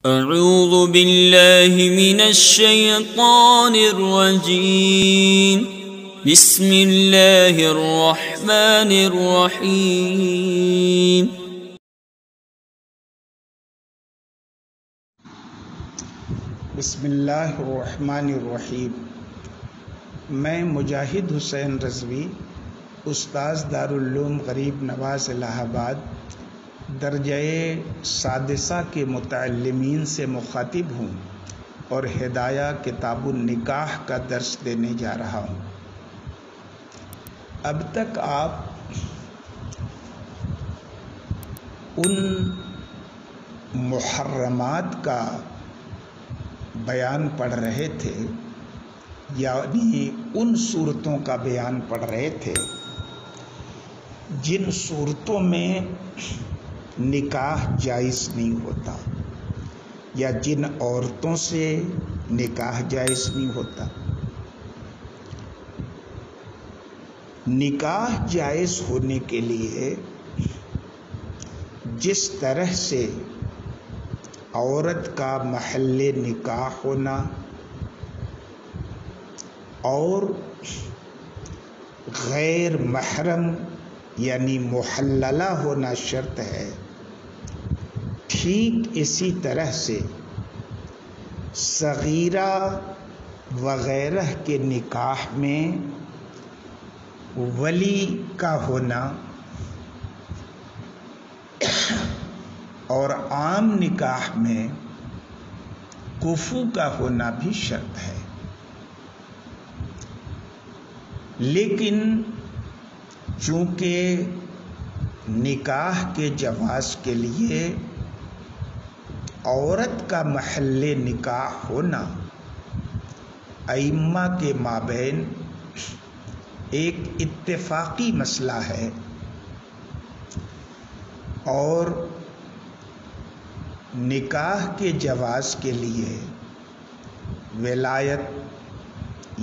اعوذ باللہ من الشیطان الرجیم بسم اللہ الرحمن الرحیم بسم اللہ الرحمن الرحیم۔ میں مجاہد حسین رضوی، استاذ دارالعلوم غریب نواز الہ آباد، درجہ سادسہ کے متعلمین سے مخاطب ہوں اور ہدایہ کتاب النکاح کا درس دینے جا رہا ہوں۔ اب تک آپ ان محرمات کا بیان پڑھ رہے تھے، یعنی ان صورتوں کا بیان پڑھ رہے تھے جن صورتوں میں نکاح جائز نہیں ہوتا یا جن عورتوں سے نکاح جائز نہیں ہوتا۔ نکاح جائز ہونے کے لیے جس طرح سے عورت کا محل نکاح ہونا اور غیر محرم یعنی محللہ ہونا شرط ہے، ٹھیک اسی طرح سے صغیرہ وغیرہ کے نکاح میں ولی کا ہونا اور عام نکاح میں کفو کا ہونا بھی شرط ہے۔ لیکن چونکہ نکاح کے جواز کے لیے عورت کا محل نکاح ہونا ائمہ کے مابین ایک اتفاقی مسئلہ ہے، اور نکاح کے جواز کے لیے ولایت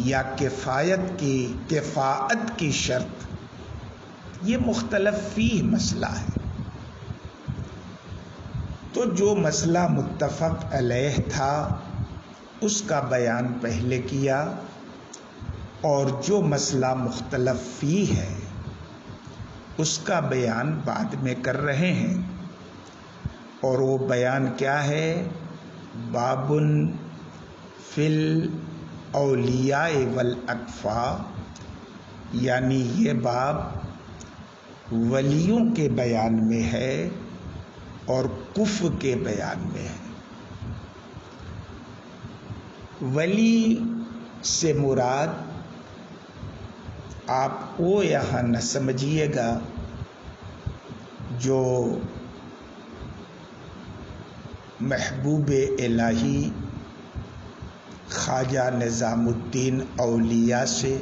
یا کفاعت کی شرط یہ مختلف فیہ مسئلہ ہے۔ تو جو مسئلہ متفق علیہ تھا اس کا بیان پہلے کیا، اور جو مسئلہ مختلف فیہ ہے اس کا بیان بعد میں کر رہے ہیں، اور وہ بیان کیا ہے؟ باب فی الاولیاء والاکفاء، یعنی یہ باب ولیوں کے بیان میں ہے اور کفو کے بیان میں ہے۔ ولی سے مراد آپ وہ یہاں نہ سمجھیے گا جو محبوب الہی خواجہ نظام الدین اولیاء سے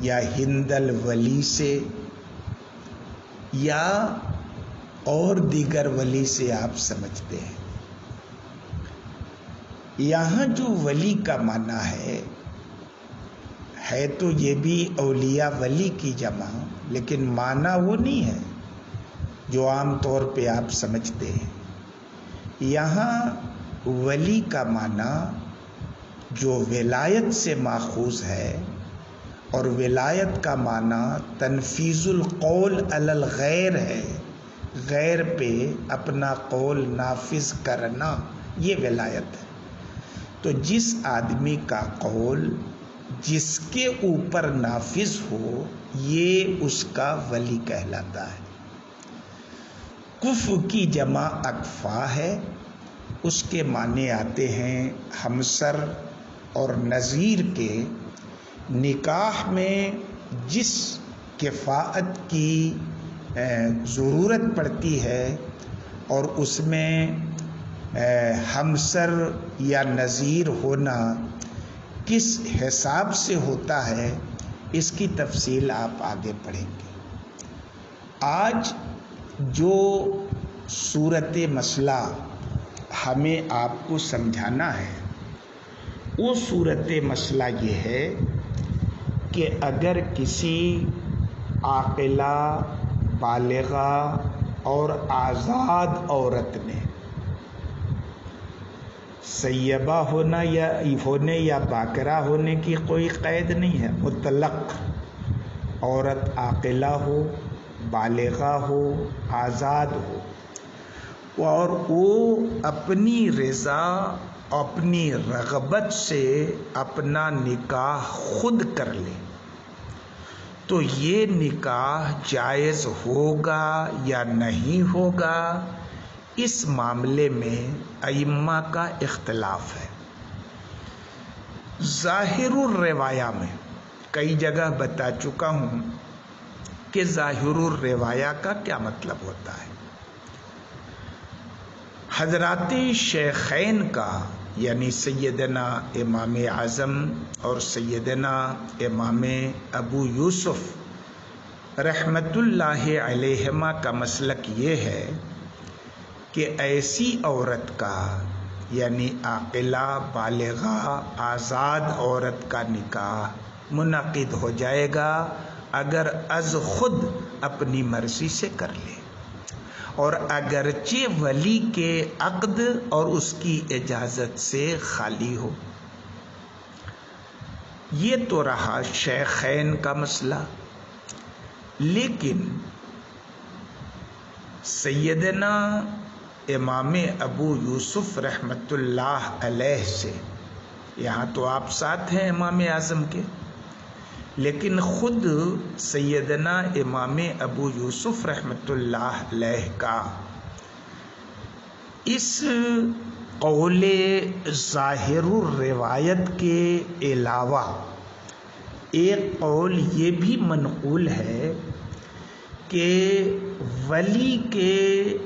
یا ہند الولی سے یا اور دیگر ولی سے آپ سمجھتے ہیں۔ یہاں جو ولی کا معنی ہے تو یہ بھی اولیاء ولی کی جمع، لیکن معنی وہ نہیں ہے جو عام طور پہ آپ سمجھتے ہیں۔ یہاں ولی کا معنی جو ولایت سے ماخوذ ہے، اور ولایت کا معنی تنفیذ القول علی الغیر ہے، غیر پہ اپنا قول نافذ کرنا، یہ ولایت ہے۔ تو جس آدمی کا قول جس کے اوپر نافذ ہو یہ اس کا ولی کہلاتا ہے۔ کفو کی جمع اکفا ہے، اس کے معنی آتے ہیں ہمسر اور نظیر کے۔ نکاح میں جس کفاعت کی ضرورت پڑتی ہے اور اس میں ہمسر یا نظیر ہونا کس حساب سے ہوتا ہے، اس کی تفصیل آپ آگے پڑھیں گے۔ آج جو صورت مسئلہ ہمیں آپ کو سمجھانا ہے وہ صورت مسئلہ یہ ہے کہ اگر کسی عاقلہ بالغہ اور آزاد عورت نے سیبہ ہونا یا باکرہ ہونے کی کوئی قید نہیں ہے، مطلق عورت عاقلہ ہو، بالغہ ہو، آزاد ہو، اور وہ اپنی رضا اپنی رغبت سے اپنا نکاح خود کر لے تو یہ نکاح جائز ہوگا یا نہیں ہوگا، اس معاملے میں ائمہ کا اختلاف ہے۔ ظاہر الروایہ میں کئی جگہ بتا چکا ہوں کہ ظاہر الروایہ کا کیا مطلب ہوتا ہے۔ حضرات شیخین کا یعنی سیدنا امام اعظم اور سیدنا امام ابو یوسف رحمت اللہ علیہما کا مسلک یہ ہے کہ ایسی عورت کا یعنی عاقلہ بالغہ آزاد عورت کا نکاح منعقد ہو جائے گا اگر از خود اپنی مرضی سے کر لے، اور اگرچہ ولی کے عقد اور اس کی اجازت سے خالی ہو۔ یہ تو رہا شیخین کا مسئلہ، لیکن سیدنا امام ابو یوسف رحمت اللہ علیہ سے، یہاں تو آپ ساتھ ہیں امام اعظم کے، لیکن خود سیدنا امام ابو یوسف رحمت اللہ علیہ کا اس قول ظاہر الروایت کے علاوہ ایک قول یہ بھی منقول ہے کہ ولی کے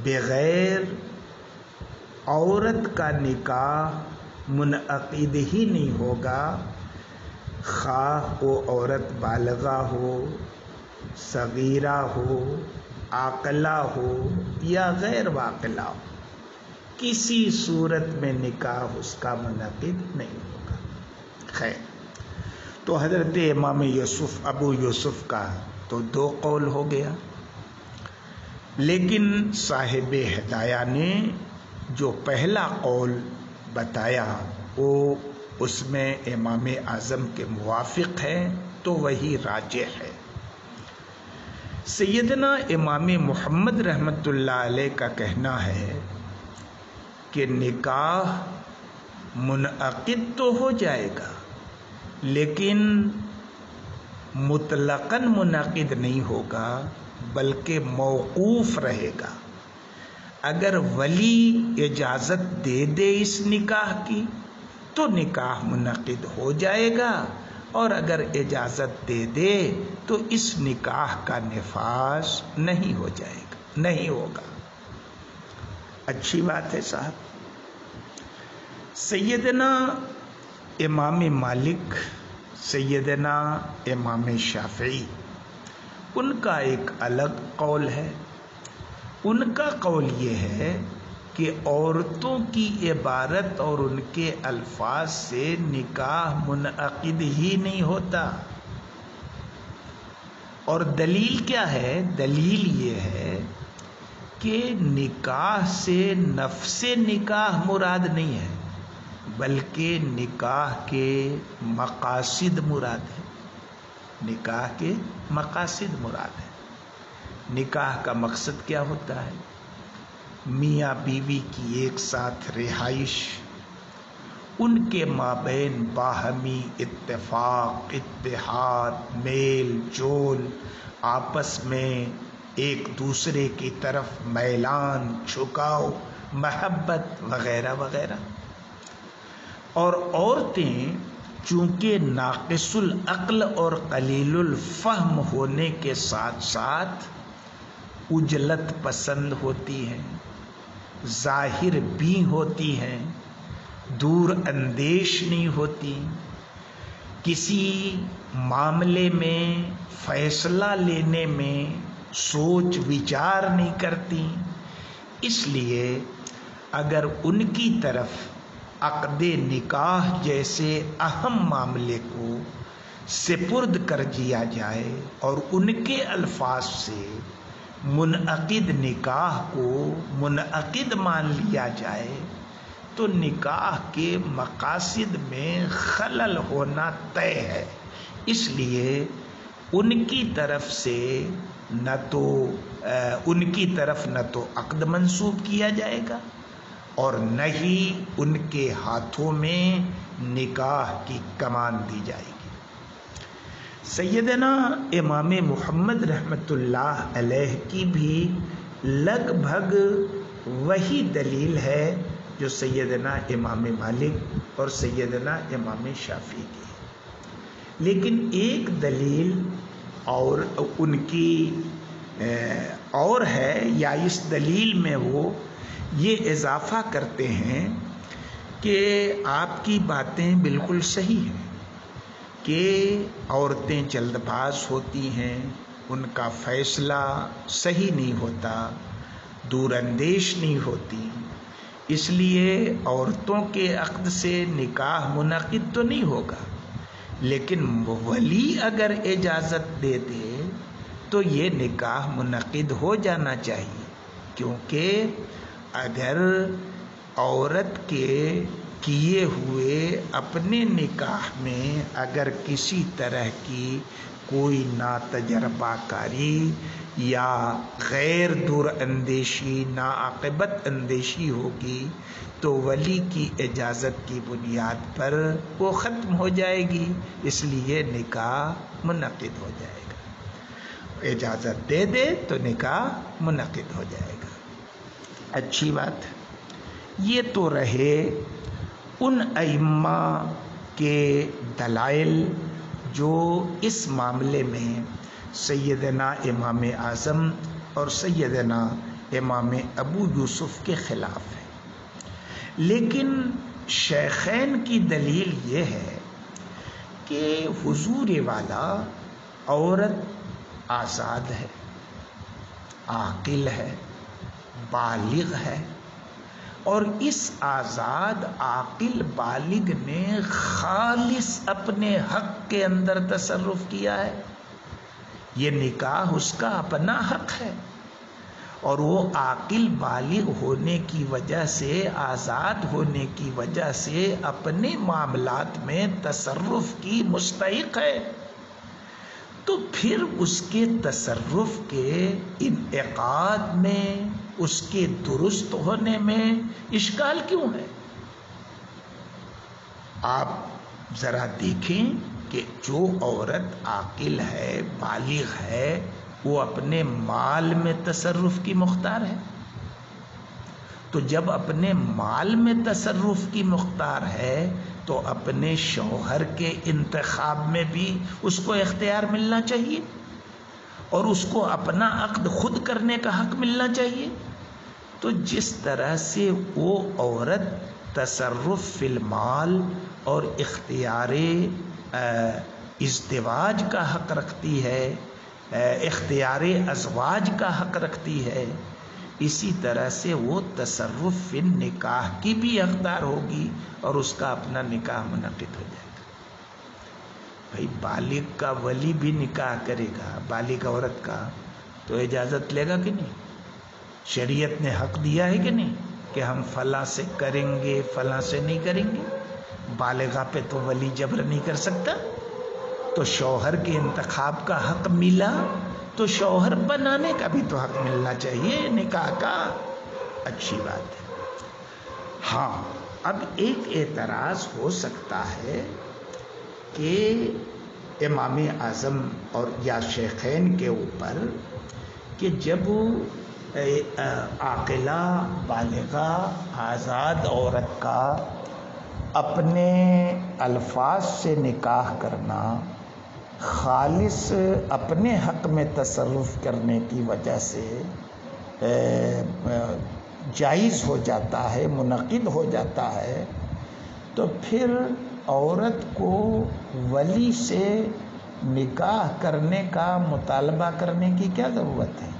بغیر عورت کا نکاح منعقد ہی نہیں ہوگا، خواہ وہ عورت بالغہ ہو، صغیرہ ہو، عاقلہ ہو یا غیر عاقلہ ہو، کسی صورت میں نکاح اس کا منعقد نہیں ہوگا۔ خیر، تو حضرت امام ابو یوسف کا تو دو قول ہو گیا، لیکن صاحب ہدایہ نے جو پہلا قول بتایا وہ اس میں امام اعظم کے موافق ہے، تو وہی راجح ہے۔ سیدنا امام محمد رحمت اللہ علیہ کا کہنا ہے کہ نکاح منعقد تو ہو جائے گا لیکن مطلقاً منعقد نہیں ہوگا بلکہ موقوف رہے گا۔ اگر ولی اجازت دے دے اس نکاح کی تو نکاح منعقد ہو جائے گا، اور اگر اجازت دے دے تو اس نکاح کا نفاذ نہیں ہو جائے گا، نہیں ہوگا۔ اچھی بات ہے صاحب۔ سیدنا امام مالک، سیدنا امام شافعی، ان کا ایک الگ قول ہے۔ ان کا قول یہ ہے کہ عورتوں کی عبارت اور ان کے الفاظ سے نکاح منعقد ہی نہیں ہوتا۔ اور دلیل کیا ہے؟ دلیل یہ ہے کہ نکاح سے نفس نکاح مراد نہیں ہے بلکہ نکاح کے مقاصد مراد ہے۔ نکاح کے مقاصد مراد ہے۔ نکاح کا مقصد کیا ہوتا ہے؟ میاں بیوی کی ایک ساتھ رہائش، ان کے مابین باہمی اتفاق، اتحاد، میل جول، آپس میں ایک دوسرے کی طرف میلان، جھکاؤ، محبت وغیرہ وغیرہ۔ اور عورتیں چونکہ ناقص العقل اور قلیل الفہم ہونے کے ساتھ ساتھ عجلت پسند ہوتی ہیں، ظاہر بھی ہوتی ہیں، دور اندیش نہیں ہوتی، کسی معاملے میں فیصلہ لینے میں سوچ وچار نہیں کرتی، اس لیے اگر ان کی طرف عقد نکاح جیسے اہم معاملے کو سپرد کر دیا جائے اور ان کے الفاظ سے منعقد نکاح کو منعقد مان لیا جائے تو نکاح کے مقاصد میں خلل ہونا طے ہے. اس لیے ان کی طرف سے نہ تو عقد منسوب کیا جائے گا اور نہ ہی ان کے ہاتھوں میں نکاح کی کمان دی جائے گی. سیدنا امام محمد رحمۃ اللہ علیہ کی بھی لگ بھگ وہی دلیل ہے جو سیدنا امام مالک اور سیدنا امام شافعی کی ہے، لیکن ایک دلیل اور ان کی اور ہے، یا اس دلیل میں وہ یہ اضافہ کرتے ہیں کہ آپ کی باتیں بالکل صحیح ہیں کہ عورتیں جلد باز ہوتی ہیں، ان کا فیصلہ صحیح نہیں ہوتا، دور اندیش نہیں ہوتی، اس لیے عورتوں کے عقد سے نکاح منعقد تو نہیں ہوگا، لیکن ولی اگر اجازت دے دے تو یہ نکاح منعقد ہو جانا چاہیے. کیونکہ اگر عورت کے کیے ہوئے اپنے نکاح میں اگر کسی طرح کی کوئی ناتجربہ کاری یا غیر دور اندیشی، ناعاقبت اندیشی ہوگی تو ولی کی اجازت کی بنیاد پر وہ ختم ہو جائے گی، اس لیے نکاح منعقد ہو جائے گا. اجازت دے دے تو نکاح منعقد ہو جائے گا. اچھی بات. یہ تو رہے ان ائمہ کے دلائل جو اس معاملے میں سیدنا امام اعظم اور سیدنا امام ابو یوسف کے خلاف ہے. لیکن شیخین کی دلیل یہ ہے کہ حضور والا عورت آزاد ہے، عاقل ہے، بالغ ہے، اور اس آزاد عاقل بالغ نے خالص اپنے حق کے اندر تصرف کیا ہے. یہ نکاح اس کا اپنا حق ہے اور وہ عاقل بالغ ہونے کی وجہ سے، آزاد ہونے کی وجہ سے اپنے معاملات میں تصرف کی مستحق ہے. تو پھر اس کے تصرف کے انعقاد میں، اس کے درست ہونے میں اشکال کیوں ہے؟ آپ ذرا دیکھیں کہ جو عورت عاقل ہے، بالغ ہے، وہ اپنے مال میں تصرف کی مختار ہے. تو جب اپنے مال میں تصرف کی مختار ہے تو اپنے شوہر کے انتخاب میں بھی اس کو اختیار ملنا چاہیے اور اس کو اپنا عقد خود کرنے کا حق ملنا چاہیے. تو جس طرح سے وہ عورت تصرف فی المال اور اختیار ازدواج کا حق رکھتی ہے، اختیار ازواج کا حق رکھتی ہے، اسی طرح سے وہ تصرف فی نکاح کی بھی حقدار ہوگی اور اس کا اپنا نکاح منعقد ہو جائے گا. بھائی بالغ کا ولی بھی نکاح کرے گا بالغ عورت کا تو اجازت لے گا کہ نہیں؟ شریعت نے حق دیا ہے کہ نہیں کہ ہم فلاں سے کریں گے، فلاں سے نہیں کریں گے. بالغہ پہ تو ولی جبر نہیں کر سکتا. تو شوہر کے انتخاب کا حق ملا تو شوہر بنانے کا بھی تو حق ملنا چاہیے نکاح کا. اچھی بات ہے. ہاں، اب ایک اعتراض ہو سکتا ہے کہ امام اعظم اور یا شیخین کے اوپر کہ جب عاقلہ بالغہ آزاد عورت کا اپنے الفاظ سے نکاح کرنا خالص اپنے حق میں تصرف کرنے کی وجہ سے جائز ہو جاتا ہے، منعقد ہو جاتا ہے، تو پھر عورت کو ولی سے نکاح کرنے کا مطالبہ کرنے کی کیا ضرورت ہے؟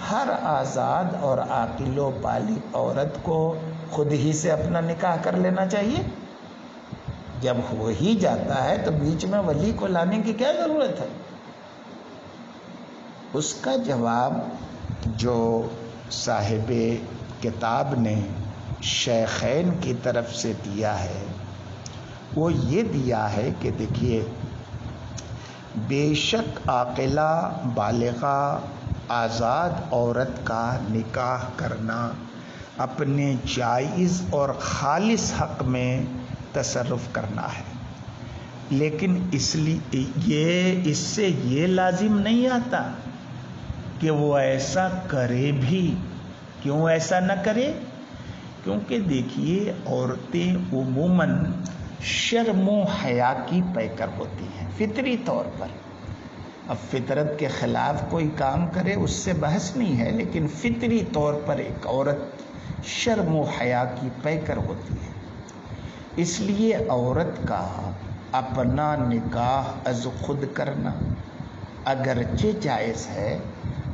ہر آزاد اور عاقل و بالغ عورت کو خود ہی سے اپنا نکاح کر لینا چاہیے. جب ہو ہی جاتا ہے تو بیچ میں ولی کو لانے کی کیا ضرورت ہے؟ اس کا جواب جو صاحب کتاب نے شیخین کی طرف سے دیا ہے وہ یہ دیا ہے کہ دیکھیے، بے شک عاقلہ بالغہ آزاد عورت کا نکاح کرنا اپنے جائز اور خالص حق میں تصرف کرنا ہے، لیکن اس سے یہ لازم نہیں آتا کہ وہ ایسا کرے بھی۔ کیوں ایسا نہ کرے؟ کیونکہ دیکھیے، عورتیں عموماً شرم و حیا کی پیکر ہوتی ہیں فطری طور پر۔ اب فطرت کے خلاف کوئی کام کرے اس سے بحث نہیں ہے، لیکن فطری طور پر ایک عورت شرم و حیا کی پیکر ہوتی ہے۔ اس لیے عورت کا اپنا نکاح از خود کرنا اگرچہ جائز ہے،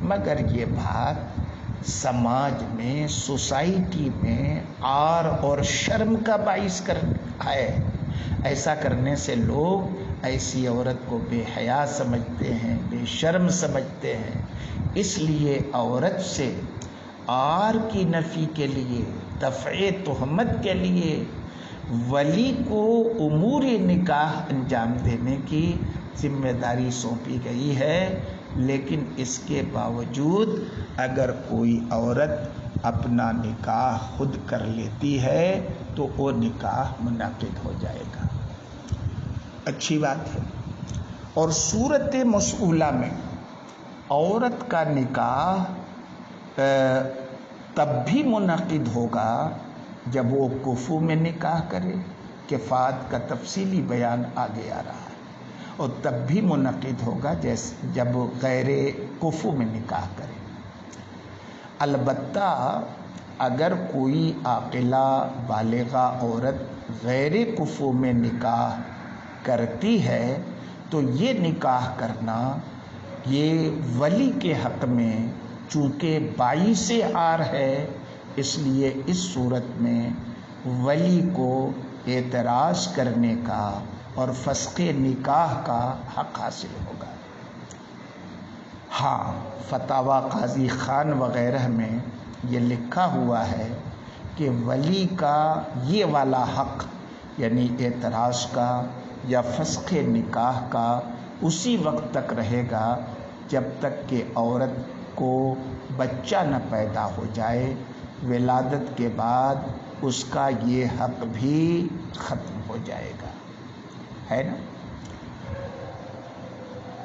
مگر یہ بات سماج میں، سوسائٹی میں عار اور شرم کا باعث ہے۔ ایسا کرنے سے لوگ ایسی عورت کو بے حیا سمجھتے ہیں، بے شرم سمجھتے ہیں۔ اس لیے عورت سے عار کی نفی کے لیے، دفع تہمت کے لیے ولی کو امور نکاح انجام دینے کی ذمہ داری سونپی گئی ہے۔ لیکن اس کے باوجود اگر کوئی عورت اپنا نکاح خود کر لیتی ہے تو وہ نکاح منعقد ہو جائے گا۔ اچھی بات ہے۔ اور صورت مسئولہ میں عورت کا نکاح تب بھی منعقد ہوگا جب وہ کفو میں نکاح کرے۔ کفات کا تفصیلی بیان آگے آ رہا ہے۔ اور تب بھی منعقد ہوگا جب غیر کفو میں نکاح کرے۔ البتہ اگر کوئی عاقلہ بالغہ عورت غیر کفو میں نکاح کرتی ہے تو یہ نکاح کرنا یہ ولی کے حق میں چونکہ باعث عار ہے، اس لیے اس صورت میں ولی کو اعتراض کرنے کا اور فسخ نکاح کا حق حاصل ہوگا۔ ہاں، فتاوی قاضی خان وغیرہ میں یہ لکھا ہوا ہے کہ ولی کا یہ والا حق، یعنی اعتراض کا یا فسخ نکاح کا، اسی وقت تک رہے گا جب تک کہ عورت کو بچہ نہ پیدا ہو جائے۔ ولادت کے بعد اس کا یہ حق بھی ختم ہو جائے گا، ہے نا۔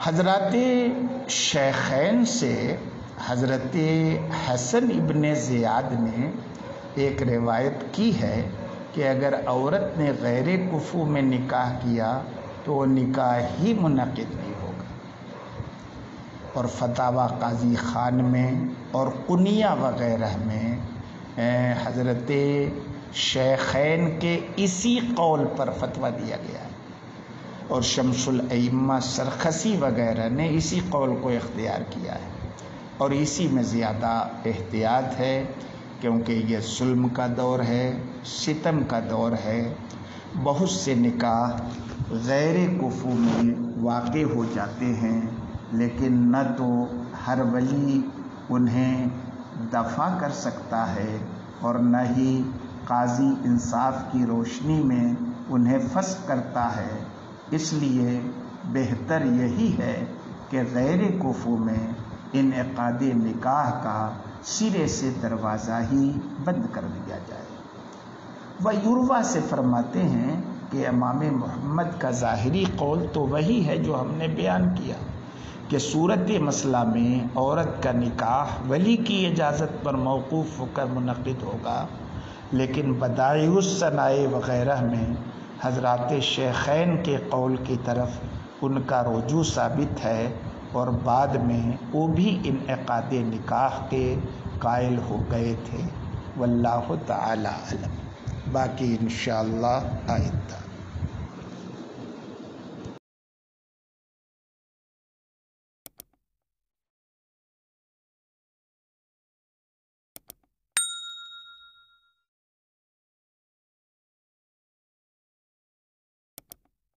حضرات شیخین سے حضرت حسن ابن زیاد نے ایک روایت کی ہے کہ اگر عورت نے غیر کفو میں نکاح کیا تو وہ نکاح ہی منعقد نہیں ہوگا۔ اور فتاوی قاضی خان میں اور قنیہ وغیرہ میں حضرت شیخین کے اسی قول پر فتویٰ دیا گیا ہے، اور شمس الائمہ سرخسی وغیرہ نے اسی قول کو اختیار کیا ہے، اور اسی میں زیادہ احتیاط ہے، کیونکہ یہ ظلم کا دور ہے، ستم کا دور ہے۔ بہت سے نکاح غیر کفو میں واقع ہو جاتے ہیں، لیکن نہ تو ہر ولی انہیں دفع کر سکتا ہے اور نہ ہی قاضی انصاف کی روشنی میں انہیں فسخ کرتا ہے۔ اس لیے بہتر یہی ہے کہ غیر کفو میں انعقاد نکاح کا سرے سے دروازہ ہی بند کر دیا جائے۔ وہ یوروا سے فرماتے ہیں کہ امام محمد کا ظاہری قول تو وہی ہے جو ہم نے بیان کیا کہ صورت مسئلہ میں عورت کا نکاح ولی کی اجازت پر موقوف ہو کر منعقد ہوگا، لیکن بدائع الصنائع وغیرہ میں حضرات شیخین کے قول کی طرف ان کا رجوع ثابت ہے، اور بعد میں وہ بھی انعقاد نکاح کے قائل ہو گئے تھے۔ واللہ تعالی علم۔ باقی انشاءاللہ آئندہ۔